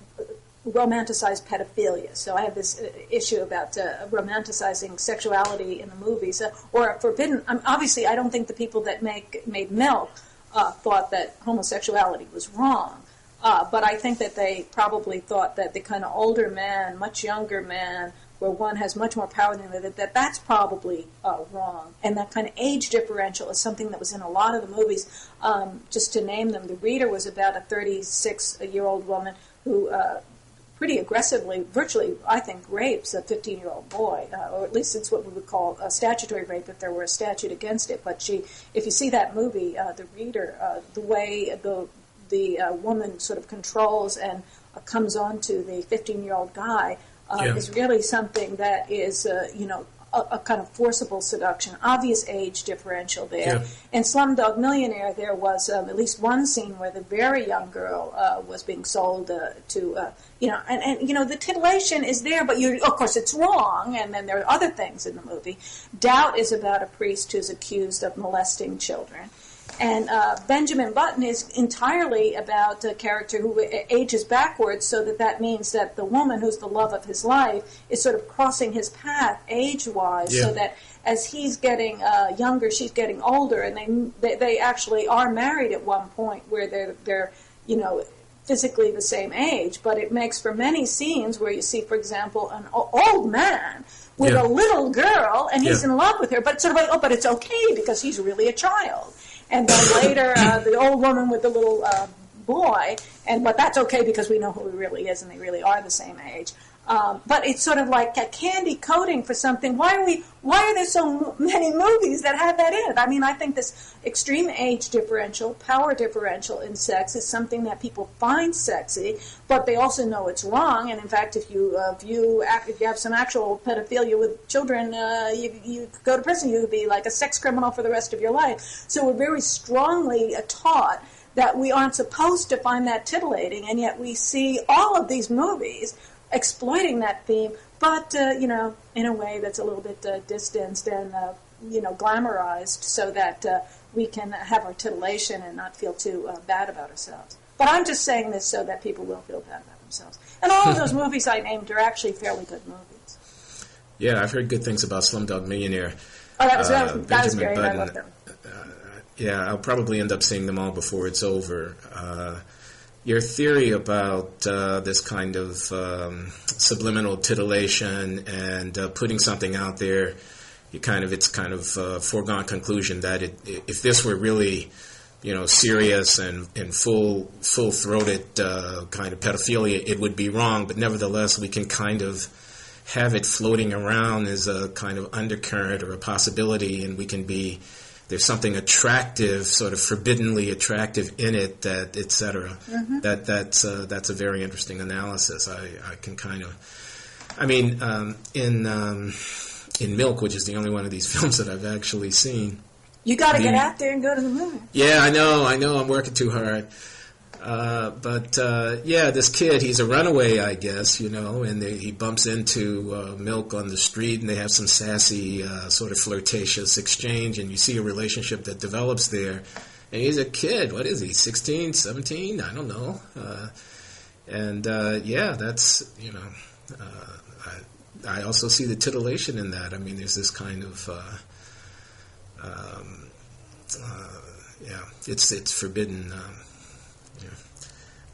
romanticized pedophilia. So I have this issue about romanticizing sexuality in the movies, or forbidden. Obviously, I don't think the people that made Milk thought that homosexuality was wrong. But I think that they probably thought that the kind of older man, much younger man, where one has much more power than the other, that's probably wrong. And that kind of age differential is something that was in a lot of the movies. Just to name them, The Reader was about a 36-year-old woman who pretty aggressively, virtually, I think, rapes a 15-year-old boy, or at least it's what we would call a statutory rape if there were a statute against it. But if you see that movie, The Reader, the way the woman sort of controls and comes on to the 15-year-old guy is really something that is, a kind of forcible seduction, obvious age differential there. Yeah. In Slumdog Millionaire, there was at least one scene where the very young girl was being sold to, the titillation is there, but of course it's wrong, and then there are other things in the movie. Doubt is about a priest who's accused of molesting children. And Benjamin Button is entirely about a character who ages backwards, so that means that the woman who's the love of his life is sort of crossing his path age-wise, so that as he's getting younger, she's getting older, and they actually are married at one point where they're physically the same age. But it makes for many scenes where you see, for example, an old man with a little girl, and he's in love with her, but sort of like, but it's okay because he's really a child. And then later, the old woman with the little boy, but that's okay because we know who he really is, and they really are the same age. But it's sort of like a candy coating for something. Why are there so many movies that have that in it? I mean, I think this extreme age differential, power differential in sex is something that people find sexy, but they also know it's wrong. And in fact, if you have some actual pedophilia with children, you go to prison. You could be like a sex criminal for the rest of your life. So we're very strongly taught that we aren't supposed to find that titillating, and yet we see all of these movies exploiting that theme, but in a way that's a little bit distanced and glamorized, so that we can have our titillation and not feel too bad about ourselves. But I'm just saying this so that people will feel bad about themselves. And all of those movies I named are actually fairly good movies. Yeah, I've heard good things about Slumdog Millionaire. Oh, that was great. I love them. Yeah, I'll probably end up seeing them all before it's over. Your theory about this kind of subliminal titillation and putting something out there, it's kind of a foregone conclusion that if this were really, serious and full-throated kind of pedophilia, it would be wrong. But nevertheless, we can kind of have it floating around as a kind of undercurrent or a possibility, and there's something attractive, sort of forbiddenly attractive in it, that et cetera. Mm-hmm. That's a very interesting analysis. I can kind of, in Milk, which is the only one of these films that I've actually seen. You got to get out there and go to the movie. Yeah, I know. I'm working too hard. This kid, he's a runaway, I guess, and he bumps into Milk on the street, and they have some sassy, sort of flirtatious exchange, and you see a relationship that develops there. And he's a kid. What is he, 16, 17? I don't know. That's, I also see the titillation in that. I mean, there's this kind of, it's forbidden.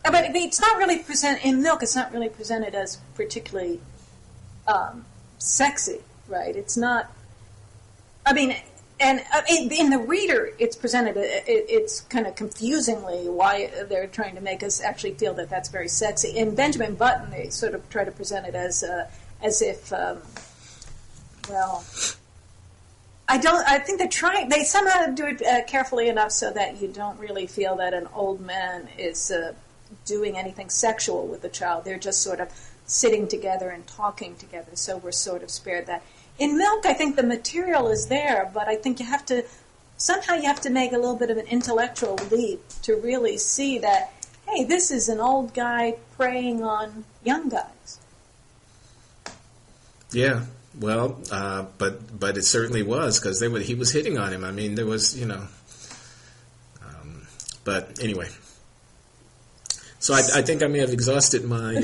But it's not really in Milk. It's not really presented as particularly sexy, right? It's not. I mean, and in The Reader, it's presented. It's kind of confusingly why they're trying to make us actually feel that that's very sexy. In Benjamin Button, they sort of try to present it as if, I think they're trying. They somehow do it carefully enough so that you don't really feel that an old man is doing anything sexual with the child. They're just sort of sitting together and talking together, so we're sort of spared that. In Milk, I think the material is there, but I think you have to make a little bit of an intellectual leap to really see that, hey, this is an old guy preying on young guys. Yeah, well, but it certainly was, because he was hitting on him. I mean, there was, but anyway. So I think I may have exhausted my...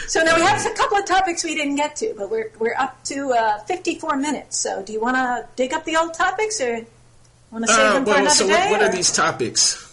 So now we have a couple of topics we didn't get to, but we're up to 54 minutes. So do you want to dig up the old topics, or... Want to save them for another day? What are these topics?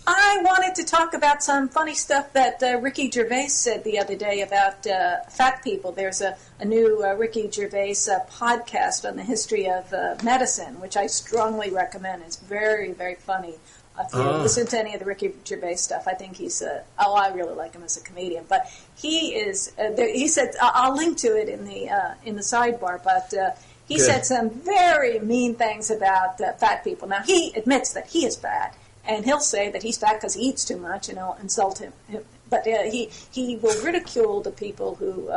I wanted to talk about some funny stuff that Ricky Gervais said the other day about fat people. There's a new Ricky Gervais podcast on the history of medicine, which I strongly recommend. It's very, very funny. If you listen to any of the Ricky Gervais stuff, I think he's I really like him as a comedian. But he is. He said I'll link to it in the sidebar. But he said some very mean things about fat people. Now he admits that he is fat. And he'll say that he's fat because he eats too much, and I'll insult him. But he will ridicule the people who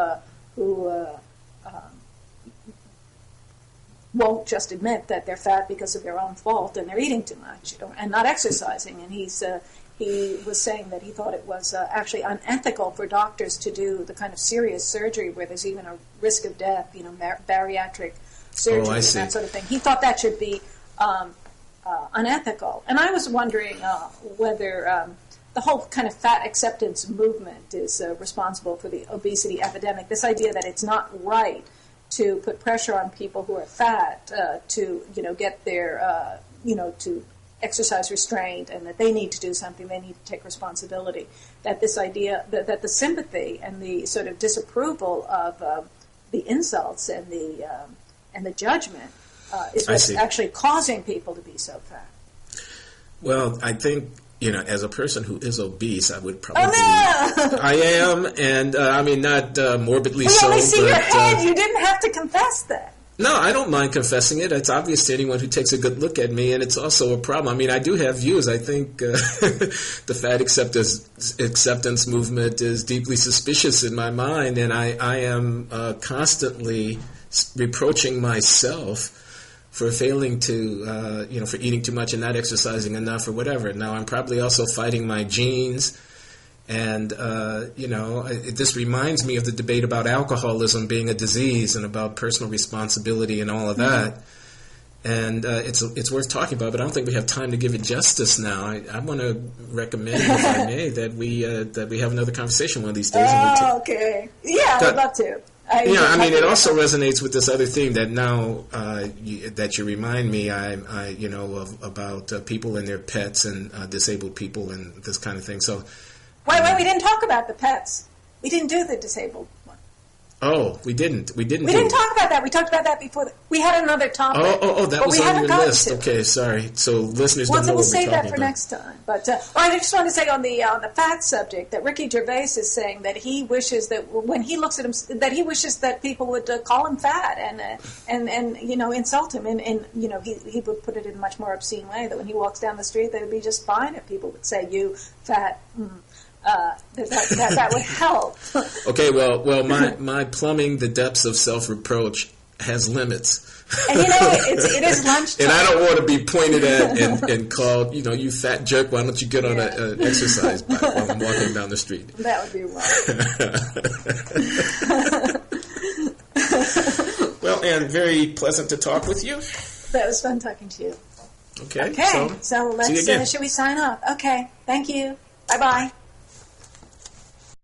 won't just admit that they're fat because of their own fault and they're eating too much and not exercising. And he was saying that he thought it was actually unethical for doctors to do the kind of serious surgery where there's even a risk of death, bariatric surgery and that sort of thing. He thought that should be unethical. And I was wondering whether the whole kind of fat acceptance movement is responsible for the obesity epidemic. This idea that it's not right to put pressure on people who are fat to get their to exercise restraint, and that they need to do something, they need to take responsibility. That this idea that the sympathy and the sort of disapproval of the insults and the judgment is what's actually causing people to be so fat. Well, I think, as a person who is obese, I would probably... I am, and not morbidly so. We only see your head. You didn't have to confess that. No, I don't mind confessing it. It's obvious to anyone who takes a good look at me, and it's also a problem. I do have views. I think the fat acceptance movement is deeply suspicious in my mind, and I am constantly reproaching myself for failing to, for eating too much and not exercising enough or whatever. Now, I'm probably also fighting my genes. And, this reminds me of the debate about alcoholism being a disease and about personal responsibility and all of that. And it's worth talking about, but I don't think we have time to give it justice now. I want to recommend, if I may, that we have another conversation one of these days. Okay. Yeah, I'd love to. It also resonates with this other theme that now that you remind me, about people and their pets and disabled people and this kind of thing. So, wait, we didn't talk about the pets. We didn't do the disabled one. Oh, we didn't. We didn't talk about that. We talked about that before. We had another topic. That was on your list. Okay, sorry. So listeners don't know what we're talking about. We'll save that for next time. But I just want to say on the fat subject that Ricky Gervais is saying that he wishes that when he looks at him, that he wishes that people would call him fat and insult him, and he would put it in a much more obscene way. That when he walks down the street, that would be just fine if people would say, "You fat." That would help. Okay, well, my plumbing the depths of self-reproach has limits. And it is lunchtime. And I don't want to be pointed at and called, you fat jerk, why don't you get on an exercise bike while I'm walking down the street? That would be wrong. Well, Anne, very pleasant to talk with you. That was fun talking to you. Okay, so let's, should we sign off? Okay, thank you. Bye-bye.